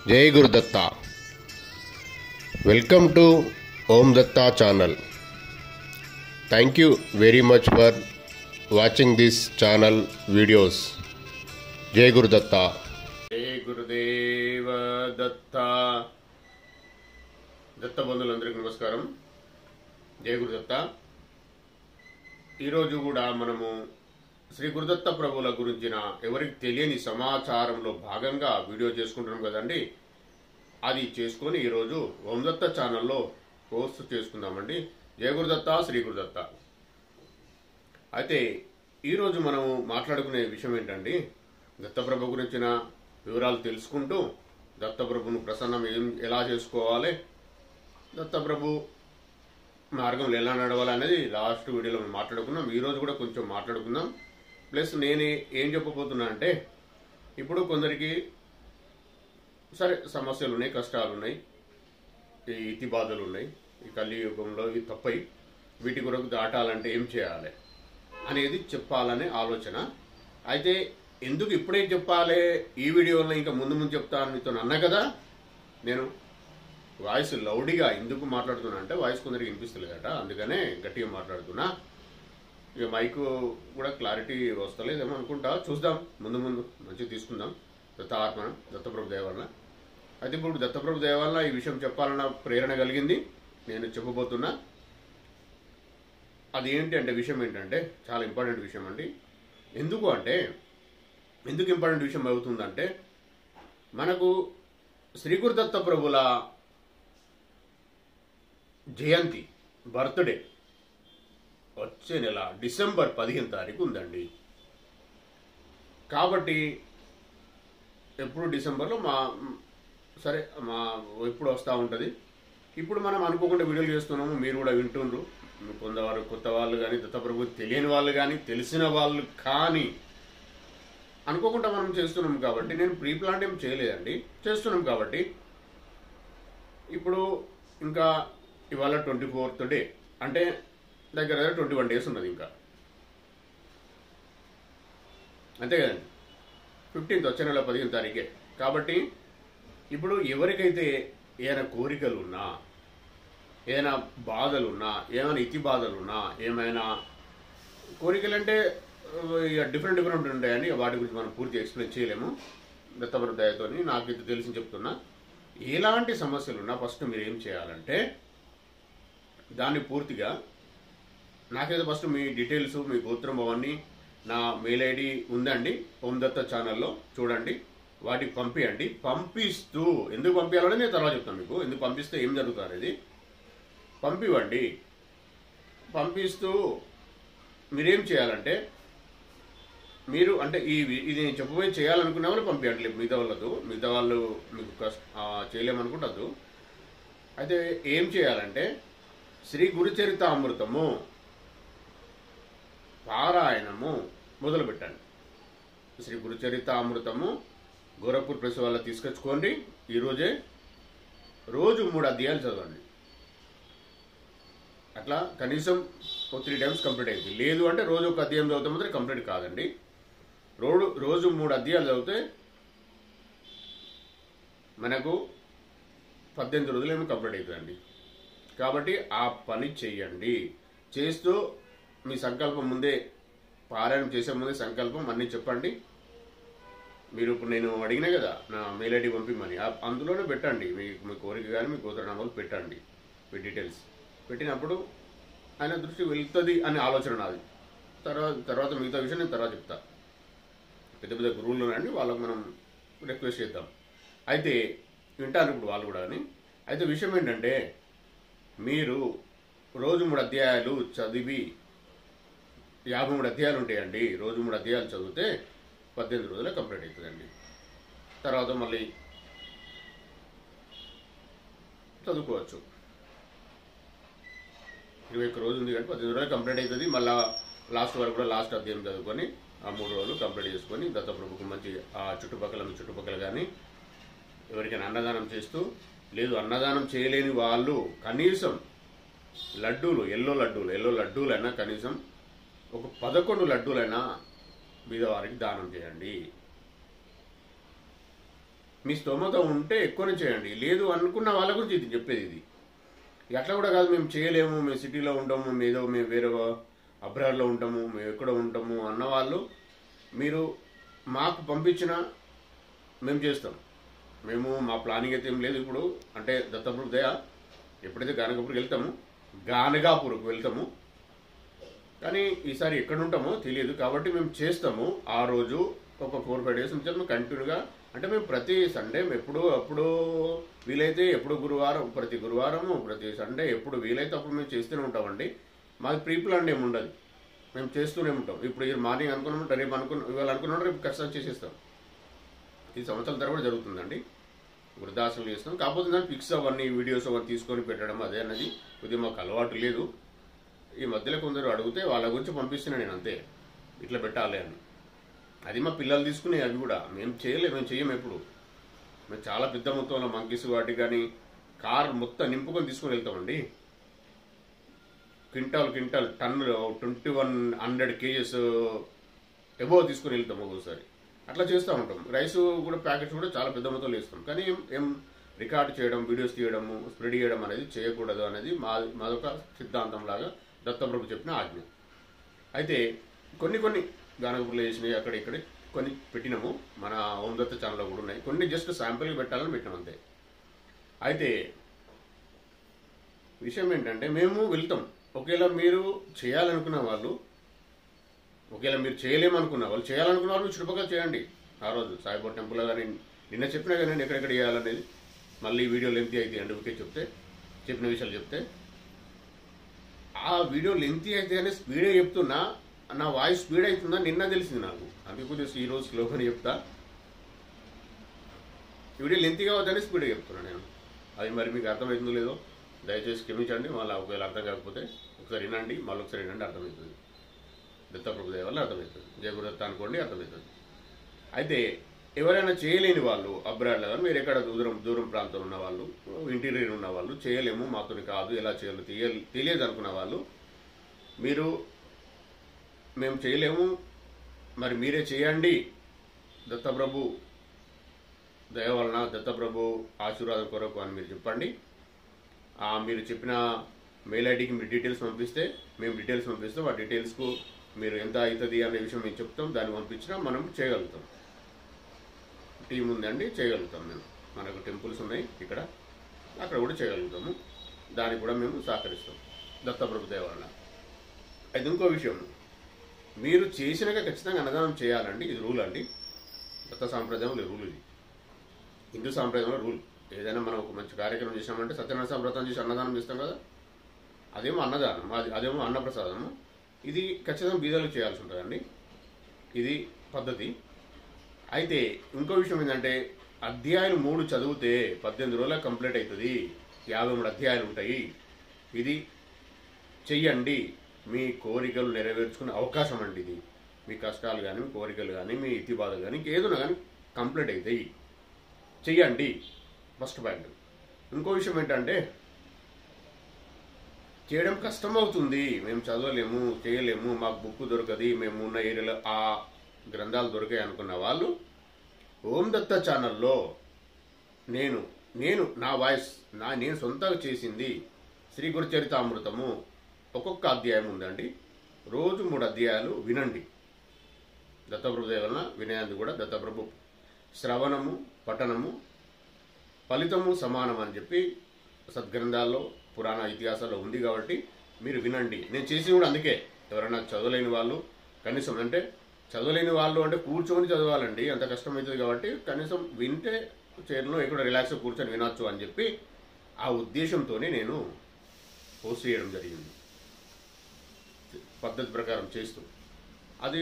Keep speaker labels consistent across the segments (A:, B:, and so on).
A: జై Gurudatta. Welcome to Om Datta channel. Thank you very much for watching this channel videos. జై గురుదత్త. జై గురుదేవ దత్త. దత్త బంధువులందరికీ నమస్కారం. జై గురుదత్త. ఈరోజు కూడా మనము శ్రీ గురుదత్త ప్రభువుల గురించిన ఎవరికి తెలియని సమాచారంలో భాగంగా వీడియో చేసుకుంటున్నాం కదండి. అది చేసుకొని ఈరోజు ఓం దత్త ఛానల్లో పోస్ట్ చేసుకుందామండి. జయ గురుదత్త, శ్రీ గురుదత్త. అయితే ఈరోజు మనం మాట్లాడుకునే విషయం ఏంటండి, దత్తప్రభు గురించిన వివరాలు తెలుసుకుంటూ దత్తప్రభును ప్రసన్నం ఎలా చేసుకోవాలి, దత్తప్రభు మార్గంలో ఎలా నడవాలి అనేది లాస్ట్ వీడియోలో మనం మాట్లాడుకున్నాం. ఈరోజు కూడా కొంచెం మాట్లాడుకుందాం. ప్లస్ నేను ఏం చెప్పబోతున్నా అంటే, ఇప్పుడు కొందరికి సరే సమస్యలు ఉన్నాయి, కష్టాలు ఉన్నాయి, ఈ ఇతి బాధలు ఉన్నాయి, ఈ కలియుగంలో ఇవి తప్పై వీటి కొరకు దాటాలంటే ఏం చేయాలి అనేది చెప్పాలనే ఆలోచన. అయితే ఎందుకు ఇప్పుడే చెప్పాలి, ఈ వీడియోలో ఇంకా ముందు ముందు చెప్తాను మీతో అన్నా కదా. నేను వాయిస్ లౌడ్గా ఎందుకు మాట్లాడుతున్నా అంటే, వాయిస్ కొందరికి వినిపిస్తలేదట, అందుకనే గట్టిగా మాట్లాడుతున్నా. ఇక మైక్ కూడా క్లారిటీ వస్తలేదేమో అనుకుంటా, చూద్దాం, ముందు ముందు మంచిగా తీసుకుందాం. దత్తాత్మ దత్తప్రభు దయ వలన. అయితే ఇప్పుడు దత్తప్రభు దయ వలన ఈ విషయం చెప్పాలన్న ప్రేరణ కలిగింది, నేను చెప్పబోతున్నా. అది ఏంటి అంటే, విషయం ఏంటంటే చాలా ఇంపార్టెంట్ విషయం అండి. ఎందుకు ఇంపార్టెంట్ విషయం అవుతుందంటే, మనకు శ్రీ గురుదత్త ప్రభుల జయంతి, బర్త్డే వచ్చే నెల డిసెంబర్ 15 తారీఖు ఉందండి. కాబట్టి ఎప్పుడు డిసెంబర్లో మా ఎప్పుడు వస్తూ ఉంటుంది. ఇప్పుడు మనం అనుకోకుండా వీడియోలు చేస్తున్నాము, మీరు కూడా వింటుండ్రు. కొందరు కొత్త వాళ్ళు కానీ, దత్తప్రభు తెలియని వాళ్ళు కానీ, తెలిసిన వాళ్ళు కానీ అనుకోకుండా మనం చేస్తున్నాం. కాబట్టి నేను ప్రీ ప్లాన్ ఏం చేయలేదండి, చేస్తున్నాం. కాబట్టి ఇప్పుడు ఇంకా ఇవాళ 24th డే, అంటే దగ్గర 21 days ఉన్నది ఇంకా, అంతే కదండి. 15th వచ్చే నెల 15 తారీఖే. కాబట్టి ఇప్పుడు ఎవరికైతే ఏమైనా కోరికలు ఉన్నా, ఏమైనా బాధలున్నా, ఏమైనా ఇతి బాధలున్నా, ఏమైనా కోరికలు అంటే డిఫరెంట్ ఉంటాయండి. వాటి గురించి మనం పూర్తి ఎక్స్ప్లెయిన్ చేయలేము. దత్తప్రభు దయతో నాకు ఇది తెలిసి చెప్తున్నా. ఎలాంటి సమస్యలున్నా ఫస్ట్ మీరు ఏం చేయాలంటే, దాన్ని పూర్తిగా నాకైతే ఫస్ట్ మీ డీటెయిల్స్, మీ గోత్రం అవన్నీ నా మెయిల్ ఐడి ఉందండి ఓం దత్త ఛానల్లో, చూడండి. వాటికి పంపించండి. పంపిస్తూ ఎందుకు పంపించాలని నేను తర్వాత చెప్తాను మీకు. ఎందుకు పంపిస్తే ఏం జరుగుతుంది అనేది పంపివ్వండి. పంపిస్తూ మీరేం చేయాలంటే, మీరు అంటే ఇది నేను చెప్పబోయి చేయాలనుకునే వాళ్ళు పంపించండి. మిగతా వాళ్ళు మీకు చేయలేమనుకుంటద్దు. అయితే ఏం చేయాలంటే, శ్రీ గురుచరితామృతము పారాయణము మొదలు పెట్టండి. శ్రీ గురుచరితామృతము గోరఖ్పూర్ ప్రెస్ వల్ల తీసుకొచ్చుకోండి. ఈరోజే రోజు 3 అధ్యాయాలు చదవండి. అట్లా కనీసం 3 times కంప్లీట్ అయింది. లేదు అంటే రోజు ఒక అధ్యాయం చదివితే మాత్రం కంప్లీట్ కాదండి. రోజు 3 అధ్యాయాలు చదివితే మనకు 18 రోజులేమో కంప్లీట్ అవుతుందండి. కాబట్టి ఆ పని చెయ్యండి. చేస్తూ మీ సంకల్పం ముందే, పారాయణం చేసే ముందే సంకల్పం అన్నీ చెప్పండి. మీరు ఇప్పుడు నేను అడిగినా కదా నా మెయిల్ ఐడి పంపిమని, అందులోనే పెట్టండి. మీ కోరిక కానీ మీ గోత్రనామాలు పెట్టండి, మీ డీటెయిల్స్ పెట్టినప్పుడు ఆయన దృష్టి వెళ్తుంది అనే ఆలోచన నాది. తర్వాత మిగతా విషయం నేను తర్వాత చెప్తా. పెద్ద గురువులు అండి, వాళ్ళకు మనం రిక్వెస్ట్ చేద్దాం. అయితే వింటారు ఇప్పుడు వాళ్ళు కూడా అని. అయితే విషయం ఏంటంటే, మీరు రోజు 3 అధ్యాయాలు చదివి, 53 అధ్యాయాలు ఉంటాయండి. రోజు 3 అధ్యాయాలు చదివితే 18 రోజులే కంప్లీట్ అవుతుందండి. తర్వాత మళ్ళీ చదువుకోవచ్చు. 21 రోజు ఉంది కానీ 18 రోజులు కంప్లీట్ అవుతుంది. మళ్ళీ లాస్ట్ వరకు కూడా లాస్ట్ అధ్యాయం చదువుకొని ఆ 3 రోజులు కంప్లీట్ చేసుకొని దత్తప్రభుకు మంచి ఆ చుట్టుపక్కల కానీ ఎవరికైనా అన్నదానం చేస్తూ, లేదు అన్నదానం చేయలేని వాళ్ళు కనీసం లడ్డూలు, ఎల్లో లడ్డూలైనా కనీసం ఒక 11 లడ్డూలైనా బీదవారికి దానం చేయండి. మీ స్తోమత ఉంటే ఎక్కువనే చేయండి. లేదు అనుకున్న వాళ్ళ గురించి ఇది చెప్పేది. ఇది అట్లా కూడా కాదు, మేము చేయలేము, మేము సిటీలో ఉంటాము, మేము వేరే అబ్రాడ్లో ఉంటాము, మేము ఎక్కడో ఉంటాము అన్నవాళ్ళు మీరు మాకు పంపించినా మేము చేస్తాం. మేము మా ప్లానింగ్ అయితే ఏం లేదు. ఇప్పుడు అంటే దత్తపురం దయ ఎప్పుడైతే గానగాపూర్కి వెళ్తాము, కానీ ఈసారి ఎక్కడ ఉంటామో తెలియదు కాబట్టి మేము చేస్తాము. ఆ రోజు ఒక 4-5 డేస్ నుంచి మేము కంటిన్యూగా, అంటే మేము ప్రతి సండే అప్పుడు వీలైతే ఎప్పుడు ప్రతి గురువారము ప్రతి సండే ఎప్పుడు వీలైతే అప్పుడు మేము చేస్తూనే ఉంటామండి. మాది ప్రీ ప్లాన్ ఏమి ఉండదు, మేము చేస్తూనే ఉంటాం. ఇప్పుడు ఈ మార్నింగ్ అనుకున్నాం, రేపు ఇవాళ అనుకున్నాం, రేపు ఖచ్చితంగా చేసేస్తాం. ఇది సంవత్సరాల తరబడి జరుగుతుందండి. వృద్ధాశ్రమం చేస్తాం. కాకపోతే దాన్ని పిక్స్ అవన్నీ వీడియోస్ అవన్నీ తీసుకొని పెట్టడం అదే అన్నది కొద్దిగా మాకు అలవాటు లేదు. ఈ మధ్యలో కొందరు అడిగితే వాళ్ళ గురించి పంపిస్తున్నా నేను, అంతే ఇట్లా పెట్టాలి అని. అది మా పిల్లలు తీసుకునే, అవి కూడా మేము చెయ్యం. ఎప్పుడు మేము చాలా పెద్ద మొత్తంలో మంకీస్ వాటికి కానీ కార్ మొత్తం నింపుకొని తీసుకొని వెళ్తామండి. క్వింటాల్ టన్నులు 2100 kgs ఎబోవ్ తీసుకుని వెళ్తాం ఒక్కోసారి. అట్లా చేస్తూ ఉంటాం. రైస్ కూడా ప్యాకెట్స్ కూడా చాలా పెద్ద మొత్తంలో వేస్తాం. కానీ ఏం రికార్డ్ చేయడం, వీడియోస్ తీయడము, స్ప్రెడ్ చేయడం అనేది చేయకూడదు అనేది మాదొక సిద్ధాంతం లాగా దత్తప్రభు చెప్పిన ఆజ్ఞ. అయితే కొన్ని గానగపూర్లో చేసినవి అక్కడ ఇక్కడ కొన్ని పెట్టినాము. మన ఓం దత్త ఛానల్లో కూడా ఉన్నాయి. కొన్ని జస్ట్ శాంపిల్కి పెట్టాలని పెట్టినాం అంతే. అయితే విషయం ఏంటంటే మేము వెళ్తాం. ఒకవేళ మీరు చేయాలనుకున్న వాళ్ళు, ఒకవేళ మీరు చేయలేమనుకున్న వాళ్ళు, చేయాలనుకున్న వాళ్ళు చుట్టుపక్కల చేయండి. ఆ రోజు సాయిబాబా టెంపుల్ కానీ నిన్న చెప్పినా కానీ ఎక్కడెక్కడ చేయాలనేది మళ్ళీ వీడియో లెంతీ అయితే అండి. ఓకే చెప్పిన విషయాలు చెప్తే ఆ వీడియో లెంతీ అయితే అని స్పీడే చెప్తున్నా, నా వాయిస్ స్పీడ్ అవుతుందా నిన్న తెలిసింది నాకు. అందుకే కొద్దిగా ఈరోజు స్లోగానే చెప్తా. ఈ వీడియో లెంతీగా అవుతుందని స్పీడ్గా చెప్తున్నా నేను. అది మరి మీకు అర్థమవుతుందో లేదో దయచేసి క్షమించండి. మళ్ళీ ఒకవేళ అర్థం కాకపోతే ఒకసారి వినండి, మళ్ళీ ఒకసారి వినండి, అర్థమవుతుంది. దత్తప్రభు దయ వల్ల అర్థమవుతుంది. జయ గురుదత్త అనుకోండి, అర్థమవుతుంది. అయితే ఎవరైనా చేయలేని వాళ్ళు అబ్రాడ్లో కానీ మీరు ఎక్కడ దూరం ప్రాంతంలో ఉన్న వాళ్ళు, ఇంటీరియర్ ఉన్న వాళ్ళు, చేయలేము మాతోని కాదు, ఎలా చేయాలో తెలియదు అనుకున్న వాళ్ళు, మేము చేయలేము మరి మీరే చేయండి, దత్తప్రభు దయ వలన, దత్తప్రభు ఆశీర్వాదం కొరకు అని మీరు చెప్పండి. మీరు చెప్పిన మెయిల్ ఐడికి మీరు డీటెయిల్స్ పంపిస్తే మేము డీటెయిల్స్ పంపిస్తాం. ఆ డీటెయిల్స్కు మీరు ఎంత అవుతుంది అనే విషయం మేము చెప్తాం. దాన్ని పంపించినా మనం చేయగలుగుతాం. టీం ఉందండి, చేయగలుగుతాం. మనకు టెంపుల్స్ ఉన్నాయి ఇక్కడ, అక్కడ కూడా చేయగలుగుతాము. దానికి కూడా మేము సహకరిస్తాం దత్తప్రభు దయ వలన. అది ఇంకో విషయం, మీరు చేసినాక ఖచ్చితంగా అన్నదానం చేయాలండి. ఇది రూల్ అండి. దత్త సాంప్రదాయంలో రూల్ ఇది. హిందూ సాంప్రదాయంలో రూల్. ఏదైనా మనం ఒక మంచి కార్యక్రమం చేసినామంటే సత్యనారాయణ వ్రతం చేసి అన్నదానం చేస్తాం కదా, అదేమో అన్నదానం, అదేమో అన్నప్రసాదము. ఇది ఖచ్చితంగా బీదలకు చేయాల్సి ఉంటుందండి. ఇది పద్ధతి. అయితే ఇంకో విషయం ఏంటంటే అధ్యాయులు 3 చదివితే 18 రోజులకు కంప్లీట్ అవుతుంది. 53 అధ్యాయాలు ఉంటాయి. ఇది చెయ్యండి, మీ కోరికలు నెరవేర్చుకునే అవకాశం అండి. ఇది మీ కష్టాలు కానీ, మీ కోరికలు కానీ, మీ ఇతి బాధలు కానీ, ఇంకేదైనా కానీ కంప్లీట్ అవుతాయి. చెయ్యండి, ఫస్ట్ పాయింట్. ఇంకో విషయం ఏంటంటే చేయడం కష్టం అవుతుంది, మేము చదవలేము, చేయలేము, మాకు బుక్ దొరకది, మేము ఉన్న ఏరియాలో ఆ గ్రంథాలు దొరికాయి అనుకున్న వాళ్ళు ఓం దత్త ఛానల్లో నేను నా వాయిస్ నేను సొంతంగా చేసింది శ్రీ గురు చరితామృతము ఒక్కొక్క అధ్యాయం ఉందండి. రోజు 3 అధ్యాయాలు వినండి. దత్తప్రభు దయ వలన వినయందు కూడా దత్తప్రభు శ్రవణము పఠనము ఫలితము సమానం అని చెప్పి సద్గ్రంథాల్లో పురాణ ఇతిహాసాల్లో ఉంది కాబట్టి మీరు వినండి. నేను చేసి కూడా అందుకే ఎవరైనా చదవలేని వాళ్ళు కనీసం అంటే కూర్చొని చదవాలండి, అంత కష్టమవుతుంది కాబట్టి కనీసం వింటే చైర్లో ఎక్కడ రిలాక్స్గా కూర్చొని వినొచ్చు అని చెప్పి ఆ ఉద్దేశంతోనే నేను పోస్ట్ చేయడం జరిగింది. పద్ధతి ప్రకారం చేస్తూ అది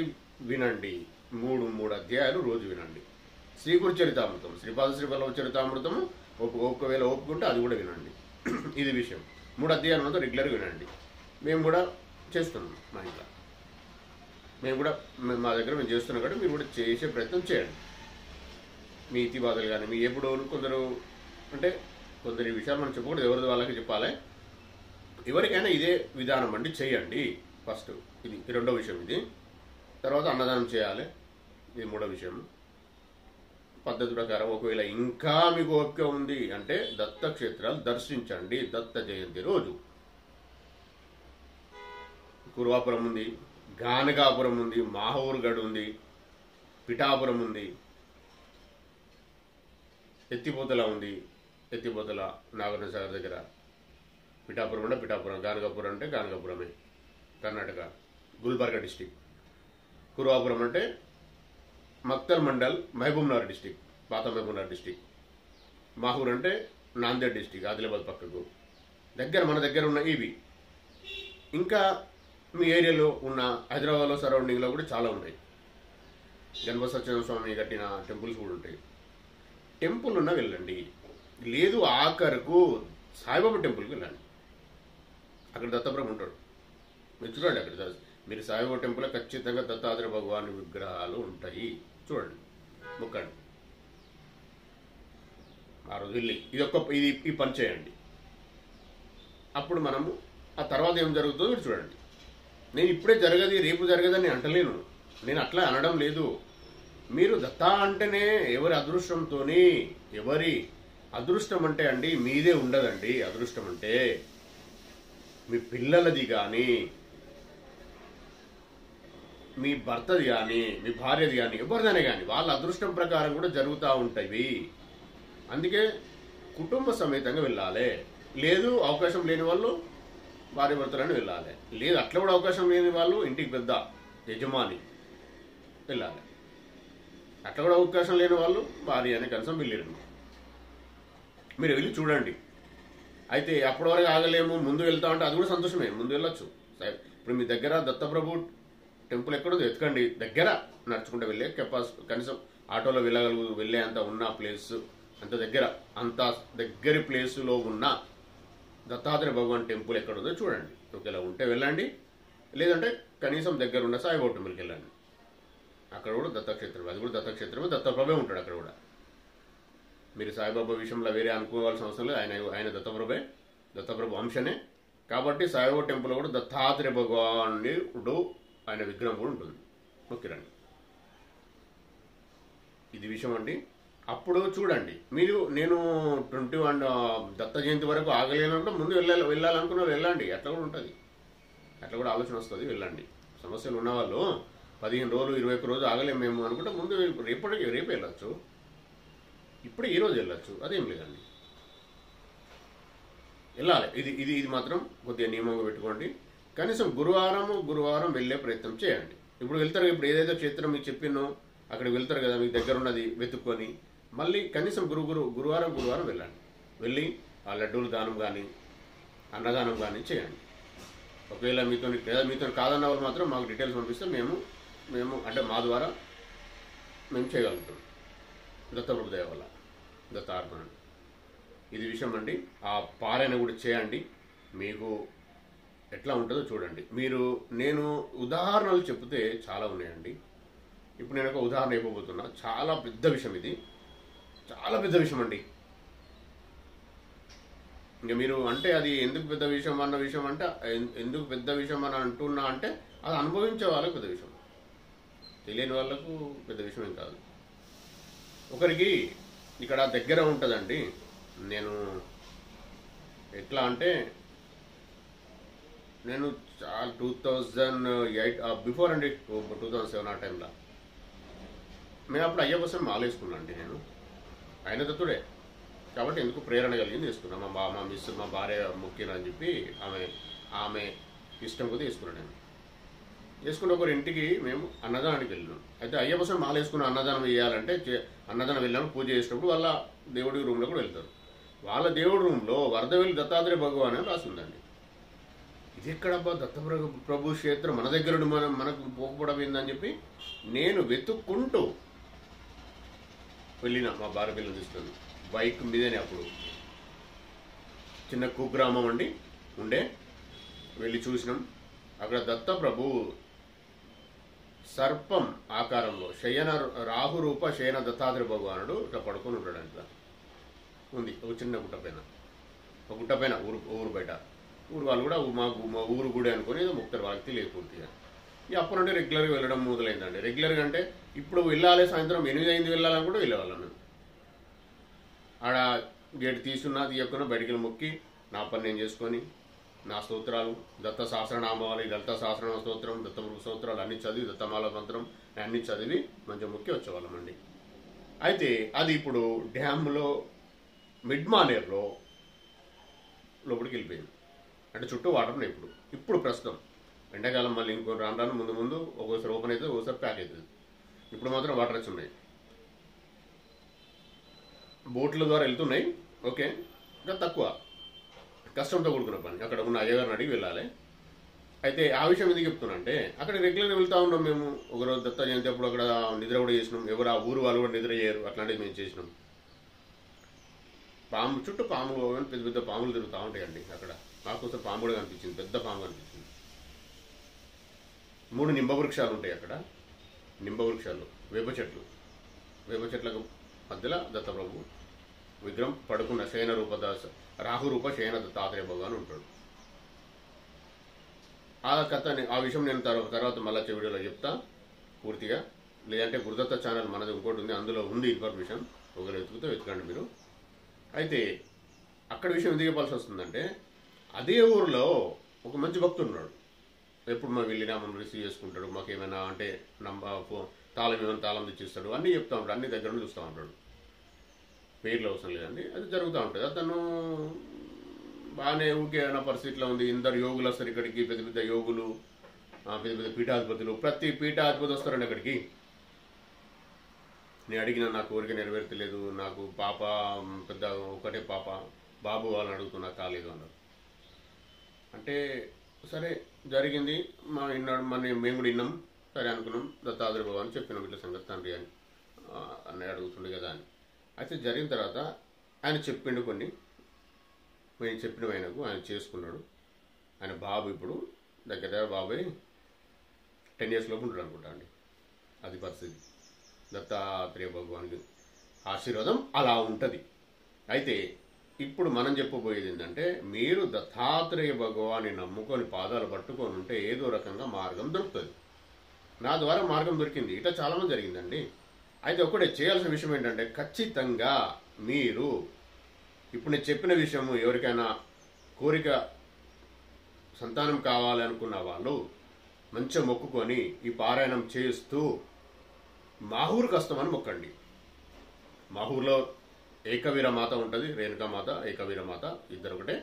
A: వినండి. 3 అధ్యాయాలు రోజు వినండి. శ్రీ గురు చరితామృతం, శ్రీపాద శ్రీవల్లభ చరితామృతము ఒకవేళ ఒప్పుకుంటే అది కూడా వినండి. ఇది విషయం. 3 అధ్యాయాలతో రెగ్యులర్గా వినండి. మేము కూడా చేస్తున్నాం మా ఇంట్లో. మా దగ్గర మేము చేస్తున్నాం కాబట్టి మీరు కూడా చేసే ప్రయత్నం చేయండి. మీ ఇతి బాధలు కానీ మీ ఎప్పుడు కొందరు ఈ విషయాలు మనం చెప్పకూడదు, ఎవరిది వాళ్ళకి చెప్పాలి. ఎవరికైనా ఇదే విధానం అండి, చేయండి. ఫస్ట్ ఇది 2వ విషయం. ఇది తర్వాత అన్నదానం చేయాలి, ఇది 3వ విషయం. పద్ధతి ప్రకారం ఒకవేళ ఇంకా మీకు ఓపిక ఉంది అంటే దత్తక్షేత్రాలు దర్శించండి దత్త జయంతి రోజు. కురువాపురం ఉంది, గానగాపురం ఉంది, మాహూర్గఢ్ ఉంది, పిఠాపురం ఉంది, ఎత్తిపోతల ఉంది, ఎత్తిపోతల నాగార్జున సాగర్ దగ్గర. పిఠాపురం అంటే పిఠాపురం, గానగాపురం అంటే గానగాపురమే కర్ణాటక, గుల్బర్గా డిస్టిక్. కురువాపురం అంటే మక్తల్ మండల్, మహబూబ్నగర్ డిస్టిక్, పాత మహబూబ్నగర్ డిస్టిక్. మాహూర్ అంటే నాందేడ్ డిస్టిక్, ఆదిలాబాద్ పక్కకు దగ్గర, మన దగ్గర ఉన్న ఇవి. ఇంకా మీ ఏరియాలో ఉన్న హైదరాబాద్లో సరౌండింగ్లో కూడా చాలా ఉన్నాయి. గణపతి సత్యనారాయణ స్వామి కట్టిన టెంపుల్స్ కూడా ఉంటాయి. టెంపుల్ ఉన్నా వెళ్ళండి, లేదు ఆఖరుకు సాయిబాబా టెంపుల్కి వెళ్ళండి. అక్కడ దత్తప్రభు ఉంటాడు, మీరు చూడండి. అక్కడ మీరు సాయిబాబా టెంపుల్లో ఖచ్చితంగా దత్తాత్రేయ భగవాన్ విగ్రహాలు ఉంటాయి, చూడండి, మొక్కండి. ఆ రోజు వెళ్ళి ఈ పని చేయండి. అప్పుడు మనము ఆ తర్వాత ఏం జరుగుతుందో మీరు చూడండి. నేను ఇప్పుడే జరగదు రేపు జరగదని అంటలేను, నేను అట్లా అనడం లేదు. మీరు దత్తా అంటేనే ఎవరి అదృష్టంతోని, ఎవరి అదృష్టం అంటే అండి మీదే ఉండదండి. అదృష్టం అంటే మీ పిల్లలది కానీ, మీ భర్తది కానీ, మీ భార్యది కానీ, ఎవరిదైనా కానీ వాళ్ళ అదృష్టం ప్రకారం కూడా జరుగుతూ ఉంటాయి. అందుకే కుటుంబ సమేతంగా వెళ్ళాలి. లేదు అవకాశం లేని వాళ్ళు భార్య భర్తలని వెళ్ళాలి. లేదు అట్లా కూడా అవకాశం లేని వాళ్ళు ఇంటికి పెద్ద యజమాని వెళ్ళాలి. అట్లా కూడా అవకాశం లేని వాళ్ళు భార్య అని కనీసం వెళ్ళారు. మీరు వెళ్ళి చూడండి. అయితే అప్పటి వరకు ఆగలేము, ముందు వెళ్తా అంటే అది కూడా సంతోషమే, ముందు వెళ్ళొచ్చు. ఇప్పుడు మీ దగ్గర దత్తప్రభు టెంపుల్ ఎక్కడో వెతకండి, దగ్గర నడుచుకుంటూ వెళ్ళే కనీసం ఆటోలో వెళ్ళే అంత ఉన్న ప్లేస్, అంత దగ్గర ప్లేసులో ఉన్న దత్తాత్రేయ భగవాన్ టెంపుల్ ఎక్కడుందో చూడండి. ఒకవేళ ఉంటే వెళ్ళండి, లేదంటే కనీసం దగ్గర ఉన్న సాయిబాబా టెంపుల్కి వెళ్ళండి. అక్కడ కూడా దత్తక్షేత్రం, అది కూడా దత్తక్షేత్రమే, దత్తప్రభే ఉంటాడు అక్కడ కూడా. మీరు సాయిబాబా విషయంలో వేరే అనుకోవాల్సిన అవసరం లేదు. ఆయన దత్తప్రభు అంశనే కాబట్టి సాయిబాబా టెంపుల్ కూడా దత్తాత్రేయ భగవానుడు ఆయన విగ్రహం కూడా ఉంటుంది. ఓకేనండి, ఇది విషయం అండి. అప్పుడు చూడండి, నేను 21 దత్త జయంతి వరకు ఆగలేనంటే ముందు వెళ్ళాలనుకున్న వెళ్ళండి. అట్లా కూడా ఉంటుంది, అట్లా కూడా ఆలోచన వస్తుంది, వెళ్ళండి. సమస్యలు ఉన్నవాళ్ళు 15 రోజులు 21 రోజు ఆగలేము మేము అనుకుంటే ముందు రేపు వెళ్ళొచ్చు, ఇప్పుడు ఈరోజు వెళ్ళొచ్చు, అదేం లేదండి, వెళ్ళాలి. ఇది మాత్రం కొద్దిగా నియమంగా పెట్టుకోండి. కనీసం గురువారం వెళ్ళే ప్రయత్నం చేయండి. ఇప్పుడు వెళ్తారు, ఇప్పుడు ఏదైతే క్షేత్రం మీకు చెప్పినో అక్కడికి వెళ్తారు కదా, మీకు దగ్గర ఉన్నది వెతుక్కొని మళ్ళీ కనీసం గురువారం వెళ్ళండి. వెళ్ళి ఆ లడ్డూలు దానం కానీ అన్నదానం కానీ చేయండి. ఒకవేళ మీతో కాదన్న వాళ్ళు మాత్రం మాకు డీటెయిల్స్ పంపిస్తే మేము అంటే మా ద్వారా మేము చేయగలుగుతాం, దత్తప్రభు దయ వల్ల, దత్తార్పణ. ఇది విషయం అండి. ఆ పారాయణ కూడా చేయండి, మీకు ఎట్లా ఉంటుందో చూడండి. నేను ఉదాహరణలు చెప్తే చాలా ఉన్నాయండి. ఇప్పుడు నేను ఒక ఉదాహరణ ఇవ్వబోతున్నా. చాలా పెద్ద విషయం, ఇది చాలా పెద్ద విషయం అండి. ఇంకా మీరు అంటే అది ఎందుకు పెద్ద విషయం అంటే ఎందుకు పెద్ద విషయం అని అంటున్నా అంటే అది అనుభవించే వాళ్ళకి పెద్ద విషయం, తెలియని వాళ్ళకు పెద్ద విషయం ఏం కాదు. ఒకరికి ఇక్కడ దగ్గర ఉంటుందండి. నేను ఎట్లా అంటే నేను 2008 బిఫోర్ అండి, 2007 ఆ టైంలో మేము అప్పుడు అయ్యప్ప స్వామి మాలేసుకున్నాను అండి. నేను ఆయన దత్తుడే కాబట్టి ఎందుకు ప్రేరణ కలిగింది తీసుకున్నాను. మా భార్య ముఖ్యం అని చెప్పి ఆమె ఇష్టం కొద్ది తీసుకున్నాను. నేను చేసుకున్న ఒకరి ఇంటికి మేము అన్నదానానికి వెళ్ళినాం. అయితే అయ్యప్ప స్వామి మాలేసుకున్న అన్నదానం వేయాలంటే అన్నదానం వెళ్ళాము. పూజ చేసినప్పుడు వాళ్ళ దేవుడి రూమ్లో కూడా వెళ్తారు. వాళ్ళ దేవుడి రూమ్లో వరదవెల్లి దత్తాత్రేయ భగవాన్ అని రాసిందండి. ఇది ఎక్కడబ్బా దత్తప్రభు క్షేత్రం మన దగ్గర మనకు పోకపోవడం ఏందని చెప్పి నేను వెతుక్కుంటూ వెళ్ళిన. మా భార్య పిల్లలు తీసుకొని బైక్ మీదనే, అప్పుడు చిన్న కుగ్రామం అండి ఉండే, వెళ్ళి చూసినాం. అక్కడ దత్తప్రభు సర్పం ఆకారంలో రాహురూప శయన దత్తాత్రేయ భగవానుడు ఇట్లా పడుకొని ఉంటాడు. అట్లా ఉంది ఒక చిన్న గుట్ట పైన ఊరు బయట. ఊరు వాళ్ళు కూడా మా ఊరు గుడి అనుకుని ఏదో ముక్తారు, వాళ్ళకి తెలియదు పూర్తిగా. ఇక అప్పుడు అంటే రెగ్యులర్గా వెళ్ళడం మొదలైందండి. రెగ్యులర్గా అంటే ఇప్పుడు వెళ్ళాలి, సాయంత్రం 8 అయింది వెళ్ళాలని కూడా వెళ్ళేవాళ్ళం మేము. ఆడ గేట్ తీసుకున్నా తీయకున్నా బయటికి మొక్కి నా పని నేను చేసుకొని నా స్తోత్రాలు దత్త సహస్రనామాలు లలిత సహస్రనామ స్తోత్రం దత్తమృగ స్తోత్రాలు అన్ని చదివి దత్తమాల మంత్రం అన్ని చదివి మంచిగా మొక్కి వచ్చేవాళ్ళమండి. అయితే అది ఇప్పుడు డ్యామ్లో మిడ్ మానేర్లో లోపలికి వెళ్ళిపోయింది. అంటే చుట్టూ వాటర్ ఉన్నాయి. ఇప్పుడు ప్రస్తుతం ఎండాకాలం మళ్ళీ ఇంకో రాను ముందు ముందు ఒక్కోసారి ఓపెన్ అవుతుంది, ఒక్కోసారి ప్యాక్ అవుతుంది. ఇప్పుడు మాత్రం వాటర్ వచ్చి ఉన్నాయి, బోట్ల ద్వారా వెళ్తున్నాయి. ఓకే, ఇంకా తక్కువ కష్టంతో కూడుకున్న పని. అక్కడ ఉన్న అయ్యగారిని అడిగి వెళ్ళాలి. అయితే ఆ విషయం ఎందుకు చెప్తున్నా అంటే అక్కడ రెగ్యులర్గా వెళ్తూ ఉన్నాం మేము. ఒకరోజు దత్త జయంతి అప్పుడు అక్కడ నిద్ర కూడా చేసినాం. ఎవరు ఆ ఊరు వాళ్ళు కూడా నిద్ర చేయరు, అట్లాంటివి మేము చేసినాం. పాము చుట్టూ పాములు పెద్ద పెద్ద పాములు తిరుగుతూ ఉంటాయండి. అక్కడ మాకోసం పాము కూడా కనిపించింది, పెద్ద పాము కనిపించింది. 3 నింబ వృక్షాలు ఉంటాయి అక్కడ. నింబ వృక్షాలు, వేప చెట్లకు మధ్యలో దత్తప్రభు విగ్రహం పడుకున్న శయన రూప రాహురూప శయన దత్తాత్రేయ భగవాన్ ఉంటాడు. ఆ కథని ఆ విషయం నేను తర్వాత మళ్ళీ వీడియోలో చెప్తా పూర్తిగా. లేదంటే గురుదత్త ఛానల్ మనది ఇంకోటి ఉంది, అందులో ఉంది ఇన్ఫర్మేషన్, ఒకరు వెతకండి మీరు. అయితే అక్కడ విషయం ఎందుకు చెప్పాల్సి వస్తుందంటే అదే ఊరిలో ఒక మంచి భక్తుడు ఉన్నాడు. ఎప్పుడు మనం వెళ్ళినా మనం రిసీవ్ చేసుకుంటాడు, మాకు ఏమైనా అంటే తాళం ఏమైనా తాళం తెచ్చిస్తాడు, అన్నీ చెప్తూ ఉంటాడు, అన్ని దగ్గర నుండి చూస్తూ ఉంటాడు. పేర్లు అవసరం లేదండి, అది జరుగుతూ ఉంటుంది. అతను బాగానే ఊకే అన్న పరిస్థితిలో ఉంది. ఇందరు యోగులు వస్తారు ఇక్కడికి, పెద్ద పెద్ద యోగులు, పెద్ద పెద్ద పీఠాధిపతులు, ప్రతి పీఠాధిపతి వస్తారండి అక్కడికి. నేను అడిగిన నా కోరిక నెరవేర్తలేదు, నాకు పాప పెద్ద ఒకటే పాప, బాబు వాళ్ళని అడుగుతున్నా కాలేదు అన్నారు. అంటే సరే జరిగింది, మేము కూడా విన్నాం, సరే అనుకున్నాం, దత్తాత్రేయ భగవాన్ చెప్పినాం ఇట్లా సంగతి తండ్రి అని అన్నయ్య అడుగుతుండే కదా అని. అయితే జరిగిన తర్వాత ఆయన చెప్పిండు కొన్ని, మేము చెప్పిన ఆయనకు ఆయన చేసుకున్నాడు. ఆయన బాబు ఇప్పుడు దగ్గర బాబాయ్ 10 years లోపు ఉంటాడు అనుకుంటా అండి. అది పరిస్థితి. దత్తాత్రేయ భగవాన్ ఆశీర్వాదం అలా ఉంటుంది. అయితే ఇప్పుడు మనం చెప్పబోయేది ఏంటంటే మీరు దత్తాత్రేయ భగవాన్ని నమ్ముకొని పాదాలు పట్టుకొని ఉంటే ఏదో రకంగా మార్గం దొరుకుతుంది. నా ద్వారా మార్గం దొరికింది, ఇట్లా చాలామంది జరిగిందండి. అయితే ఒకటే చేయాల్సిన విషయం ఏంటంటే ఖచ్చితంగా మీరు ఇప్పుడు నేను చెప్పిన విషయము ఎవరికైనా కోరిక సంతానం కావాలి అనుకున్న వాళ్ళు మంచిగా మొక్కుకొని ఈ పారాయణం చేస్తూ మాహూర్కి వస్తామని మొక్కండి. మాహూర్లో ఏకవీర మాత ఉంటుంది, రేణుకామాత ఏకవీరమాత ఇద్దరు ఒకటే.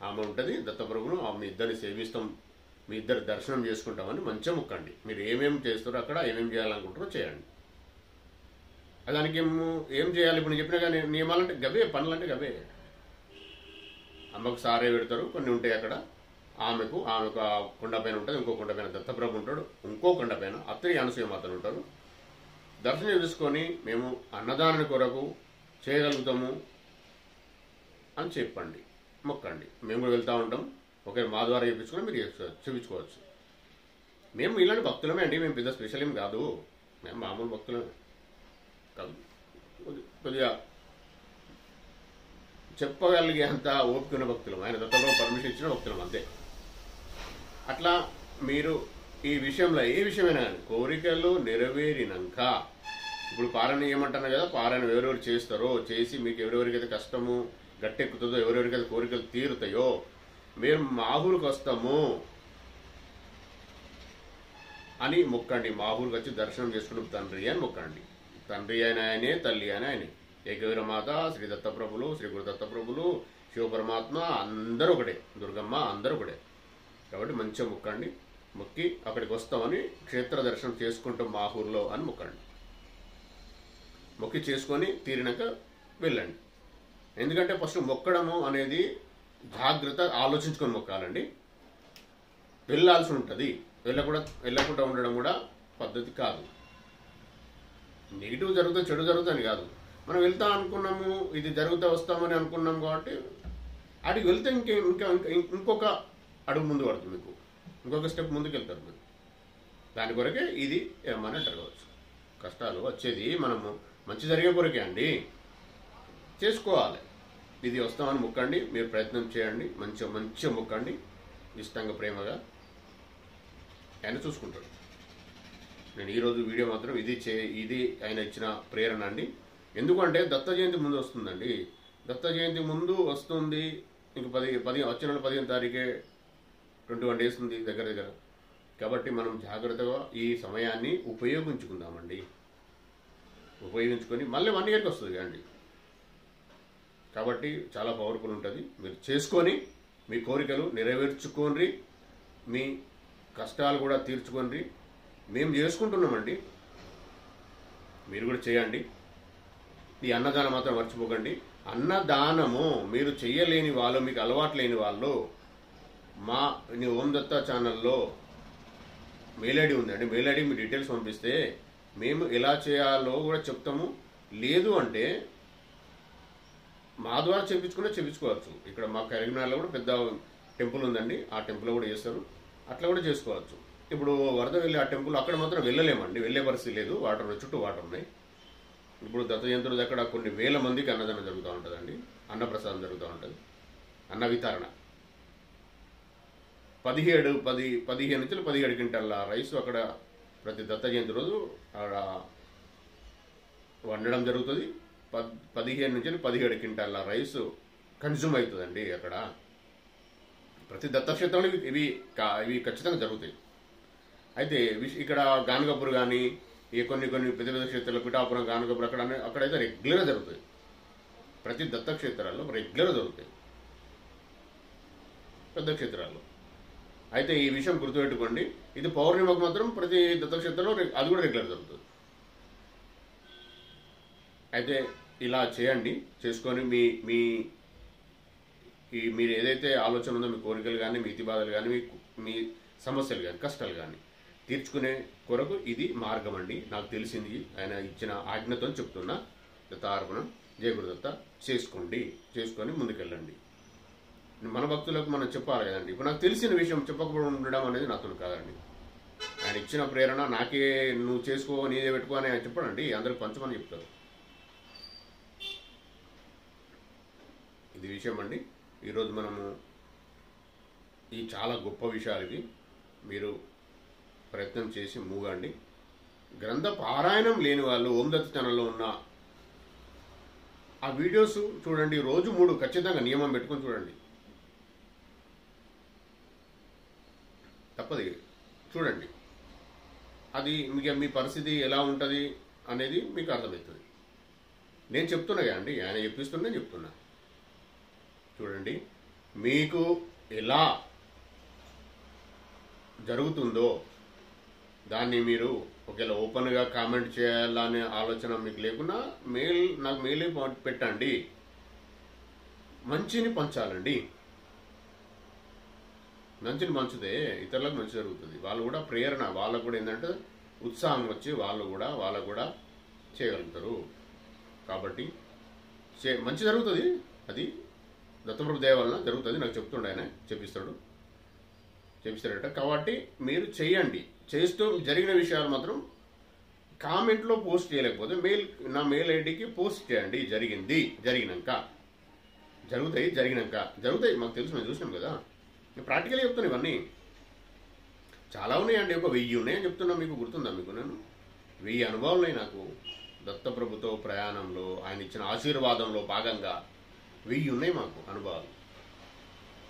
A: ఆమె ఉంటుంది, దత్తప్రభును ఆమె ఇద్దరిని సేవిస్తాం, మీ ఇద్దరు దర్శనం చేసుకుంటామని మంచిగా మొక్కండి. మీరు ఏమేమి చేస్తారో అక్కడ ఏమేమి చేయాలనుకుంటారో చేయండి. దానికి ఏం చేయాలి ఇప్పుడు నేను చెప్పినా కానీ నియమాలంటే గవే, పనులంటే గవే. అమ్మకు సారే పెడతారు, కొన్ని ఉంటాయి అక్కడ. ఆమెకు కొండ పైన ఉంటుంది, ఇంకో కొండ పైన దత్తప్రభు ఉంటాడు, ఇంకో కొండ పైన అత్రి అనసూయమాతలు ఉంటారు. దర్శనం చేసుకొని మేము అన్నదానం కొరకు చేయగలుగుతాము అని చెప్పండి, మొక్కండి. మేము కూడా వెళ్తూ ఉంటాం. ఒకవేళ మా ద్వారా చేయించుకొని మీరు చూపించుకోవచ్చు. మేము ఇలాంటి భక్తులమే అండి, మేము పెద్ద స్పెషల్ ఏం కాదు, మేము మామూలు భక్తులమే కాదు. కొద్దిగా చెప్పగలిగే అంత ఓపికన్న భక్తులం, ఆయన దత్తప్రభు పర్మిషన్ ఇచ్చిన భక్తులం అంతే. అట్లా మీరు ఈ విషయంలో ఏ విషయమైనా కానీ కోరికలు నెరవేరినాక ఇప్పుడు పారాయణ ఏమంటున్నా కదా, పారాయణ ఎవరెవరు చేస్తారో చేసి మీకు ఎవరెవరికైతే కష్టము గట్టెక్కుతుందో, ఎవరెవరికైతే కోరికలు తీరుతాయో మేము మాహూరుకు వస్తాము అని మొక్కండి. మాహూరుకు వచ్చి దర్శనం చేసుకుని తండ్రి అని మొక్కండి. తండ్రి అయిన ఆయనే, తల్లి అయిన ఆయనే, ఏకవీరమాత, శ్రీ దత్తప్రభులు, శ్రీ గురు దత్తప్రభులు, శివపరమాత్మ అందరూ ఒకటే, దుర్గమ్మ అందరూ ఒకటే. కాబట్టి మంచిగా మొక్కండి. మొక్కి అక్కడికి వస్తామని క్షేత్ర దర్శనం చేసుకుంటాం మాహూరులో అని మొక్కండి. మొక్కి చేసుకొని తీరినాక వెళ్ళండి. ఎందుకంటే ఫస్ట్ మొక్కడము అనేది జాగ్రత్త ఆలోచించుకొని మొక్కాలండి. వెళ్ళాల్సి ఉంటుంది, వెళ్ళకుండా ఉండడం కూడా పద్ధతి కాదు. నెగిటివ్ జరుగుతా చెడు జరుగుతుంది కాదు, మనం వెళ్తా అనుకున్నాము, ఇది జరుగుతా వస్తామని అనుకున్నాం కాబట్టి అడిగి వెళ్తే ఇంకొక అడుగు ముందు పడుతుంది, మీకు ఇంకొక స్టెప్ ముందుకు వెళ్తారు మీరు. దాని కొరకే ఇది ఏమని అంటారు కావచ్చు. కష్టాలు వచ్చేది మనము మంచి జరిగే కొరకే అండి, చేసుకోవాలి. ఇది వస్తామని మొక్కండి, మీరు ప్రయత్నం చేయండి, మంచిగా మొక్కండి, ఇష్టంగా ప్రేమగా, ఆయన చూసుకుంటాడు. నేను ఈరోజు వీడియో మాత్రం ఇది ఆయన ఇచ్చిన ప్రేరణ అండి. ఎందుకంటే దత్త జయంతి ముందు వస్తుందండి. దత్త జయంతి ముందు వస్తుంది. ఇంక 10 వచ్చే నెల 15వ తారీఖే 21 days ఉంది దగ్గర దగ్గర. కాబట్టి మనం జాగ్రత్తగా ఈ సమయాన్ని ఉపయోగించుకుందామండి. ఉపయోగించుకొని మళ్ళీ 1 yearకి వస్తుంది అండి. కాబట్టి చాలా పవర్ఫుల్ ఉంటుంది. మీరు చేసుకొని మీ కోరికలు నెరవేర్చుకోండి, మీ కష్టాలు కూడా తీర్చుకోండి. మేము చేసుకుంటున్నామండి, మీరు కూడా చేయండి. ఈ అన్నదానం మాత్రం మర్చిపోకండి. అన్నదానము మీరు చెయ్యలేని వాళ్ళు, మీకు అలవాటు లేని వాళ్ళు మా ఓం దత్త ఛానల్లో మెయిల్ ఐడి ఉందండి. మెయిల్ ఐడి మీ డీటెయిల్స్ పంపిస్తే మేము ఎలా చేయాలో కూడా చెప్తాము. లేదు అంటే మా ద్వారా చేపించుకోవచ్చు. ఇక్కడ మా కరీంనగర్లో కూడా పెద్ద టెంపుల్ ఉందండి, ఆ టెంపుల్లో కూడా చేస్తారు. అట్లా కూడా చేసుకోవచ్చు. ఇప్పుడు వరద వెళ్ళి ఆ టెంపుల్ అక్కడ మాత్రం వెళ్ళలేమండి, వెళ్ళే పరిస్థితి లేదు. చుట్టూ వాటర్ ఉన్నాయి. ఇప్పుడు దత్త జయంతి రోజు అక్కడ కొన్ని వేల మందికి అన్నదానం జరుగుతూ ఉంటుందండి, అన్నప్రసాదం జరుగుతూ ఉంటుంది, అన్న వితరణ. 15 నుంచి 17 క్వింటాల రైస్ అక్కడ ప్రతి దత్త జయంతి రోజు అక్కడ వండడం జరుగుతుంది. 15 నుంచి 17 క్వింటాల రైస్ కన్జ్యూమ్ అవుతుందండి అక్కడ. ప్రతి దత్తక్షేత్రంలో ఇవి ఖచ్చితంగా జరుగుతాయి. అయితే ఇక్కడ గానగపూర్ కానీ కొన్ని పెద్ద పెద్ద క్షేత్రాలు, పిఠాపురం, గానగపూర్ అక్కడైతే రెగ్యులర్గా జరుగుతాయి. ప్రతి దత్తక్షేత్రాల్లో రెగ్యులర్గా జరుగుతాయి పెద్ద క్షేత్రాల్లో. అయితే ఈ విషయం గుర్తుపెట్టుకోండి. ఇది పౌర్ణిమకు మాత్రం ప్రతి దత్తక్షేత్రంలో అది కూడా రెగ్యులర్ జరుగుతుంది. అయితే ఇలా చేయండి. చేసుకొని మీరు ఏదైతే ఆలోచన ఉందో, మీ కోరికలు కానీ, మీ ఇతి బాధలు కానీ, మీ సమస్యలు కానీ, కష్టాలు కానీ తీర్చుకునే కొరకు ఇది మార్గం అండి. నాకు తెలిసింది, ఆయన ఇచ్చిన ఆజ్ఞతో చెప్తున్నా. దత్తార్పణం, జయ గురుదత్త. చేసుకొని ముందుకెళ్ళండి. మన భక్తులకు మనం చెప్పాలి కదండి. ఇప్పుడు నాకు తెలిసిన విషయం చెప్పకపోవడం ఉండడం అనేది నాతో కాదండి. ఆయన ఇచ్చిన ప్రేరణ నాకే, నువ్వు చేసుకో, నీదే పెట్టుకో అని ఆయన చెప్పడండి, అందరికి పంచమని చెప్తారు. ఇది విషయం అండి. ఈరోజు మనము ఈ చాలా గొప్ప విషయాలు ఇవి. మీరు ప్రయత్నం చేసి మూగండి. గ్రంథ పారాయణం లేని వాళ్ళు ఓం దత్త ఛానల్లో ఉన్న ఆ వీడియోస్ చూడండి. రోజు 3 ఖచ్చితంగా నియమం పెట్టుకొని చూడండి. తప్పది, చూడండి. అది మీ పరిస్థితి ఎలా ఉంటుంది అనేది మీకు అర్థమవుతుంది. నేను చెప్తున్నా అండి, ఆయన చెప్పిస్తున్నా, నేను చెప్తున్నా. చూడండి, మీకు ఎలా జరుగుతుందో దాన్ని మీరు ఒకవేళ ఓపెన్గా కామెంట్ చేయాలనే ఆలోచన మీకు లేకున్నా నాకు మెయిల్ పెట్టండి. మంచిని పంచాలండి. మంచిని పంచితే ఇతరులకు మంచి జరుగుతుంది. వాళ్ళు కూడా ప్రేరణ, వాళ్ళకు కూడా ఏంటంటే ఉత్సాహం వచ్చి వాళ్ళు కూడా చేయగలుగుతారు. కాబట్టి మంచి జరుగుతుంది. అది దత్తప్రభు దయ వలన జరుగుతుంది. నాకు చెప్తుండే ఆయన, చెప్పిస్తాడట. కాబట్టి మీరు చేయండి. చేస్తూ జరిగిన విషయాలు మాత్రం కామెంట్లో పోస్ట్ చేయలేకపోతే నా మెయిల్ ఐడికి పోస్ట్ చేయండి. జరుగుతాయి. మాకు తెలుసు, మేము చూసినాం కదా. నేను ప్రాక్టికల్గా చెప్తాను. ఇవన్నీ చాలా ఉన్నాయండి. 1000 ఉన్నాయని చెప్తున్నా. మీకు గుర్తుందా? నేను 1000 అనుభవాలు ఉన్నాయి నాకు దత్తప్రభుతో ప్రయాణంలో. ఆయన ఇచ్చిన ఆశీర్వాదంలో భాగంగా 1000 ఉన్నాయి మాకు అనుభవాలు.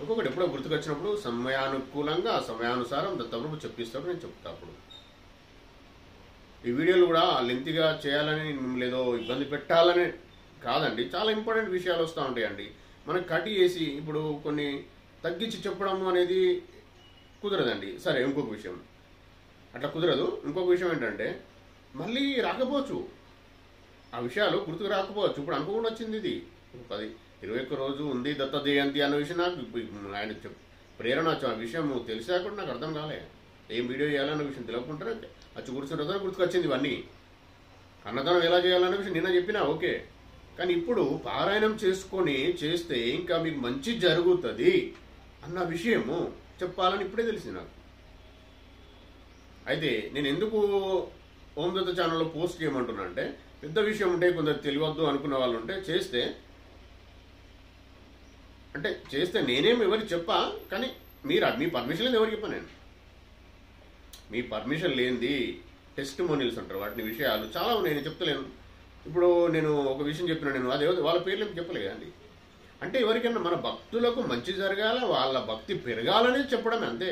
A: ఒక్కొక్కటి ఎప్పుడో గుర్తుకొచ్చినప్పుడు సమయానుకూలంగా, సమయానుసారం దత్తప్రభు చెప్పిస్తాడు, నేను చెప్తా. అప్పుడు ఈ వీడియోలు కూడా లెంతిగా చేయాలని, లేదో ఇబ్బంది పెట్టాలని కాదండి. చాలా ఇంపార్టెంట్ విషయాలు వస్తూ ఉంటాయండి. మనకు కట్ చేసి ఇప్పుడు కొన్ని తగ్గించి చెప్పడం అనేది కుదరదండి. సరే, ఇంకొక విషయం అట్లా కుదరదు. ఇంకొక విషయం ఏంటంటే మళ్ళీ రాకపోవచ్చు, ఆ విషయాలు గుర్తుకు రాకపోవచ్చు. ఇప్పుడు అనుకోకుండా వచ్చింది. ఇది 21 రోజు ఉంది దత్త జయంతి అన్న విషయం నాకు ఆయన ప్రేరణ విషయం తెలిసా కూడా నాకు అర్థం కాలే. ఏం వీడియో చేయాలన్న విషయం తెలియకుండా వచ్చి కూర్చున్న రోజు గుర్తుకొచ్చింది ఇవన్నీ. అన్నదానం ఎలా చేయాలన్న విషయం నిన్న చెప్పినా ఓకే. కానీ ఇప్పుడు పారాయణం చేసుకొని చేస్తే ఇంకా మీకు మంచి జరుగుతుంది అన్న విషయము చెప్పాలని ఇప్పుడే తెలిసింది నాకు. అయితే నేను ఎందుకు ఓం దత్త ఛానల్లో పోస్ట్ చేయమంటున్నా అంటే, పెద్ద విషయం ఉంటే కొందరు తెలియవద్దు అనుకున్న వాళ్ళు ఉంటే చేస్తే నేనేం ఎవరికి చెప్పా, కానీ మీ పర్మిషన్ లేదు ఎవరికి చెప్పా. నేను మీ పర్మిషన్ లేనిది టెస్ట్ మోనిల్స్ అంటారు, వాటిని విషయాలు చాలా ఉన్నాయి, నేను చెప్తలేను. ఇప్పుడు నేను ఒక విషయం చెప్పిన, నేను అదే వాళ్ళ పేర్లు ఏమి చెప్పలే కదండి. అంటే ఎవరికైనా మన భక్తులకు మంచి జరగాల, వాళ్ళ భక్తి పెరగాలని చెప్పడమే అంతే.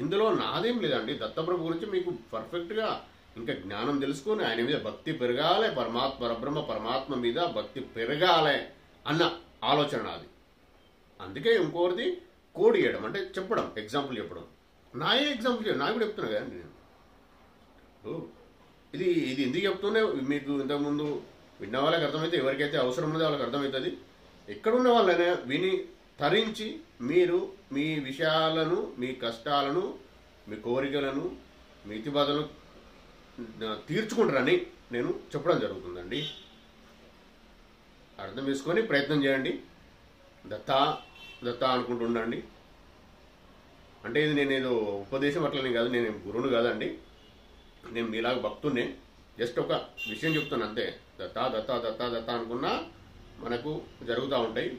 A: ఇందులో నాదేం లేదండి. దత్తప్రభు గురించి మీకు పర్ఫెక్ట్గా ఇంకా జ్ఞానం తెలుసుకొని ఆయన మీద భక్తి పెరగాలి, పరబ్రహ్మ పరమాత్మ మీద భక్తి పెరగాలి అన్న ఆలోచన నాది. అందుకే ఇంకోటిది కోడ్ చేయడం, అంటే చెప్పడం, ఎగ్జాంపుల్ చెప్పడం. నాయే ఎగ్జాంపుల్ చేయడం, నాకు కూడా చెప్తున్నా కదండి నేను. ఇది ఎందుకు చెప్తూనే మీకు ఇంతకుముందు విన్న వాళ్ళకి అర్థమైతే, ఎవరికైతే అవసరం ఉన్నదో వాళ్ళకి అర్థమవుతుంది. ఎక్కడున్న వాళ్ళైనా విని తరించి మీరు మీ విషయాలను, మీ కష్టాలను, మీ కోరికలను, మీ ఇతిబాధలను తీర్చుకుంటారని నేను చెప్పడం జరుగుతుందండి. అర్థం చేసుకొని ప్రయత్నం చేయండి. దత్తా దత్తా అనుకుంటూ ఉండండి. అంటే ఇది నేనేదో ఉపదేశం అట్లనే కాదు, నేను గురువును కాదండి, నేను మీలాగా భక్తున్నే. జస్ట్ ఒక విషయం చెప్తాను అంతే. దత్తా దత్తా దత్తా దత్తా అనుకున్నా మనకు జరుగుతూ ఉంటాయి.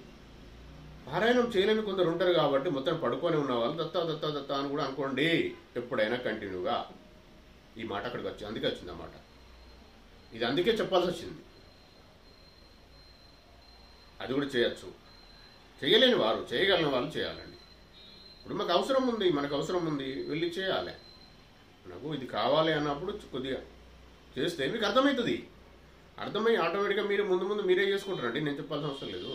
A: పారాయణం చేయలేని కొందరు ఉంటారు కాబట్టి మొత్తం పడుకొని ఉన్న వాళ్ళు దత్తా దత్తా దత్తా అని కూడా అనుకోండి ఎప్పుడైనా కంటిన్యూగా. ఈ మాట అక్కడికి వచ్చి అందుకే వచ్చింది అన్నమాట. ఇది అందుకే చెప్పాల్సి వచ్చింది. అది కూడా చేయొచ్చు. చేయలేని వారు, చేయగలిగిన వాళ్ళు చేయాలండి. ఇప్పుడు మనకు అవసరం ఉంది వెళ్ళి చేయాలి. నాకు ఇది కావాలి అన్నప్పుడు కొద్దిగా చేస్తే మీకు అర్థమవుతుంది. అర్థమై ఆటోమేటిక్గా మీరు ముందు మీరే చేసుకుంటారండి. నేను చెప్పాల్సిన అవసరం లేదు.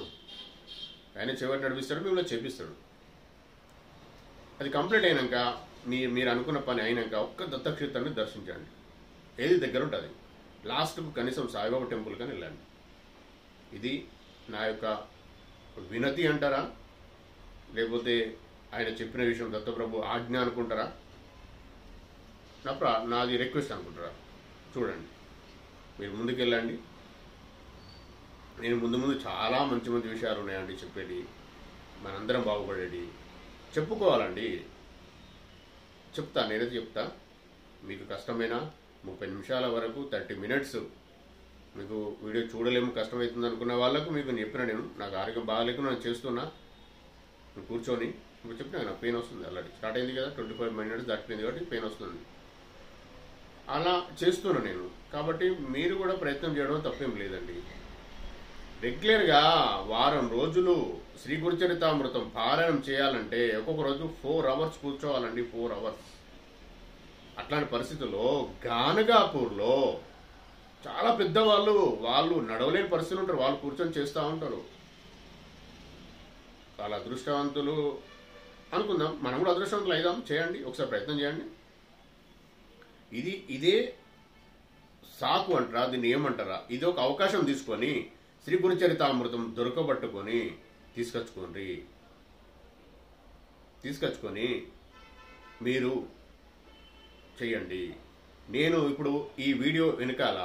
A: ఆయన చివరి నడిపిస్తాడు, మిమ్మల్ని చేపిస్తాడు. అది కంప్లీట్ అయినాక మీరు అనుకున్న పని అయినాక ఒక్క దత్తక్షేత్రాన్ని దర్శించండి. ఏది దగ్గర ఉంటుంది, లాస్ట్కు కనీసం సాయిబాబా టెంపుల్ కానీ వెళ్ళండి. ఇది నా యొక్క వినతి అంటారా, లేకపోతే ఆయన చెప్పిన విషయం దత్తప్రభు ఆజ్ఞ అనుకుంటారా, నాది రిక్వెస్ట్ అనుకుంటారా? చూడండి, మీరు ముందుకెళ్ళండి. నేను ముందు చాలా మంచి విషయాలు ఉన్నాయండి చెప్పేది. మనందరం బాగుపడేది చెప్పుకోవాలండి. నేనైతే చెప్తా. మీకు కష్టమైన 30 నిమిషాల వరకు 30 మినిట్స్ మీకు వీడియో చూడలేము, కష్టమవుతుంది అనుకున్న వాళ్ళకు మీకు చెప్పిన, నేను నాకు ఆరోగ్యం బాగాలేకుండా నేను చేస్తున్నా, కూర్చొని ఇప్పుడు చెప్పినా నాకు పెయిన్ వస్తుంది. ఆల్రెడీ స్టార్ట్ అయింది కదా, 25 మినిట్స్ దాటిపోయింది కాబట్టి పెయిన్ వస్తుంది. అలా చేస్తున్నా నేను. కాబట్టి మీరు కూడా ప్రయత్నం చేయడం తప్పేం లేదండి. రెగ్యులర్గా వారం రోజులు శ్రీ గురుచరితామృతం పారాయణం చేయాలంటే ఒక్కొక్క రోజు 4 అవర్స్ కూర్చోవాలండి. 4 అవర్స్. అట్లాంటి పరిస్థితుల్లో గానగాపూర్లో చాలా పెద్దవాళ్ళు, వాళ్ళు నడవలేని పరిస్థితులు ఉంటారు, వాళ్ళు కూర్చొని చేస్తూ ఉంటారు. వాళ్ళ అదృష్టవంతులు అనుకుందాం, మనం కూడా అదృష్టవంతులు అయిదాం. చేయండి, ఒకసారి ప్రయత్నం చేయండి. ఇదే సాకు అంటారా, దీన్ని ఏమంటారా, ఇది ఒక అవకాశం తీసుకొని శ్రీ గురుచరితామృతం దొరకబట్టుకొని తీసుకొచ్చుకొని మీరు చెయ్యండి. నేను ఇప్పుడు ఈ వీడియో వెనకాల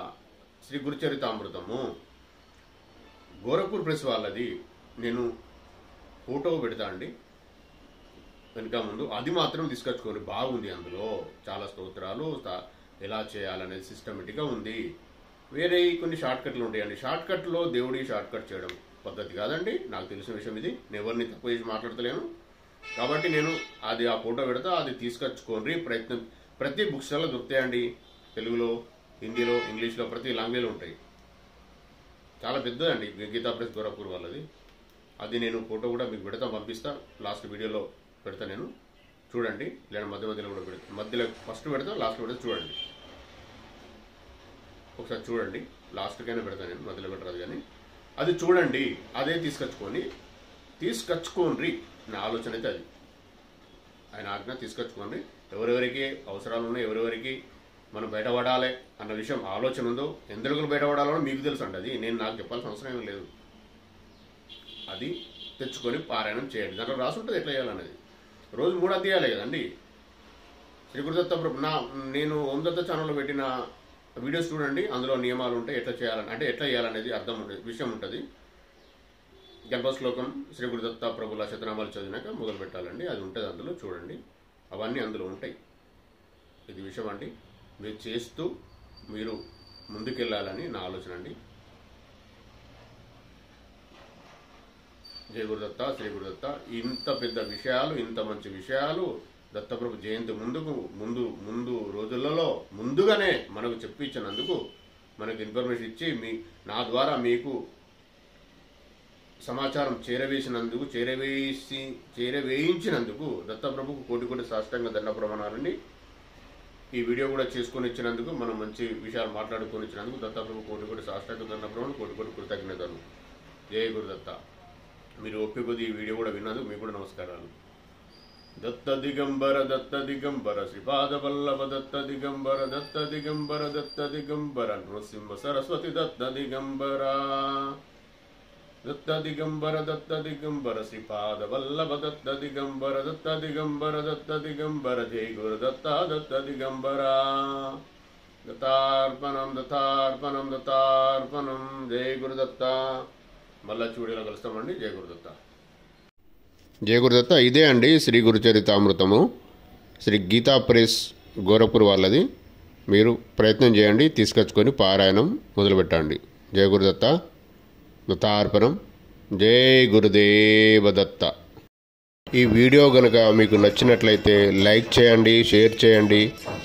A: శ్రీ గురుచరితామృతము గోరఖ్పూర్ ప్రెస్ వాళ్ళది నేను ఫోటో పెడతా అండి వెనక ముందు. అది మాత్రం తీసుకొచ్చుకొని బాగుంది. అందులో చాలా స్తోత్రాలు ఎలా చేయాలనేది సిస్టమేటిక్గా ఉంది. వేరే కొన్ని షార్ట్ కట్లు ఉంటాయండి. షార్ట్ కట్లో దేవుడి షార్ట్ కట్ చేయడం పద్ధతి కాదండి. నాకు తెలిసిన విషయం ఇది. నేను ఎవరిని తక్కువ చేసి మాట్లాడతలేను. కాబట్టి నేను ఆ ఫోటో పెడతా, అది తీసుకొచ్చుకోండి. ప్రతి బుక్ స్టాల్లో దొరుకుతాయండి. తెలుగులో, హిందీలో, ఇంగ్లీష్లో, ప్రతి లాంగ్వేజ్లో ఉంటాయి. చాలా పెద్దదండి గీతా ప్రెస్ గోరఖ్పూర్ వాళ్ళది. అది నేను ఫోటో కూడా మీకు పంపిస్తా. లాస్ట్ వీడియోలో పెడతా నేను, చూడండి. లేదా మధ్యలో కూడా పెడతా. మధ్యలో ఫస్ట్ పెడతా, లాస్ట్ పెడతా, చూడండి. ఒకసారి చూడండి. లాస్ట్కైనా పెడతా నేను, మధ్యలో పెట్టరాదు కానీ అది చూడండి. అదే తీసుకొచ్చుకోండి. నా ఆలోచన అయితే అది. ఆయన ఆజ్ఞ తీసుకొచ్చుకోండి. ఎవరెవరికి అవసరాలు ఉన్నాయి, ఎవరెవరికి మనం బయటపడాలి అన్న విషయం ఆలోచన ఉందో, ఎందుకు బయటపడాలో మీకు తెలుసు అండి. అది నాకు చెప్పాల్సిన అవసరం ఏమీ లేదు. అది తెచ్చుకొని పారాయణం చేయండి. దాంట్లో రాసి ఉంటుంది ఎట్లా చేయాలనేది. రోజు 3 అధ్యాయాలే కదండి. శ్రీ గురుదత్త నేను ఓం దత్త ఛానల్లో పెట్టిన వీడియోస్ చూడండి. అందులో నియమాలు ఉంటాయి, ఎట్లా చేయాలనేది అర్థం ఉంటుంది, విషయం ఉంటుంది. గర్భశ్లోకం శ్రీ గురుదత్త ప్రభుల శతనామాలు చదివినాక మొదలు పెట్టాలండి. అది ఉంటుంది అందులో, చూడండి. అవన్నీ అందులో ఉంటాయి. ఇది విషయం అండి. మీరు చేస్తూ మీరు ముందుకెళ్ళాలని నా ఆలోచన అండి. జయ గురుదత్త, శ్రీ గురుదత్త. ఇంత పెద్ద విషయాలు, ఇంత మంచి విషయాలు దత్తప్రభు జయంతి ముందు రోజులలో ముందుగానే మనకు చెప్పించినందుకు మనకు ఇన్ఫర్మేషన్ ఇచ్చి నా ద్వారా మీకు సమాచారం చేరవేయించినందుకు దత్తప్రభుకు కోటి కోటి సాష్టాంగ దండ ప్రమాణాలండి. ఈ వీడియో కూడా చేసుకొని ఇచ్చినందుకు, మనం మంచి విషయాలు మాట్లాడుకొని ఇచ్చినందుకు దత్తప్రభు కోటి కోటి సాష్టాంగ దండ ప్రమాణం, కోటి కోటి కృతజ్ఞతలు. జయ గురుదత్త. మీరు ఒప్పికొద్ది ఈ వీడియో కూడా విన్నందుకు మీకు కూడా నమస్కారాలు. దత్త దిగంబర శ్రీపాద వల్లభ దత్త దిగంబర నృసింహ సరస్వతి దత్త దిగంబర శ్రీపాద వల్లభ దత్త దిగంబర జయ గురు దత్త దత్తార్పణం జయ గురుదత్త. మళ్ళా చూడేలా కలుస్తామండి. జయ గురుదత్త. జయ గురుదత్త. ఇదే అండి శ్రీ గురుచరితామృతము, శ్రీ గీతా ప్రెస్ గోరఖ్పూర్ వాళ్ళది. మీరు ప్రయత్నం చేయండి, తీసుకొచ్చుకొని పారాయణం మొదలుపెట్టండి. జయ గురుదత్త. దత్తార్పణం. జయ గురుదేవ దత్త. ఈ వీడియో కనుక మీకు నచ్చినట్లయితే లైక్ చేయండి, షేర్ చేయండి,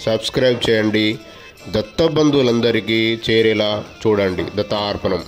A: సబ్స్క్రైబ్ చేయండి. దత్త బంధువులందరికీ చేరేలా చూడండి. దత్తార్పణం.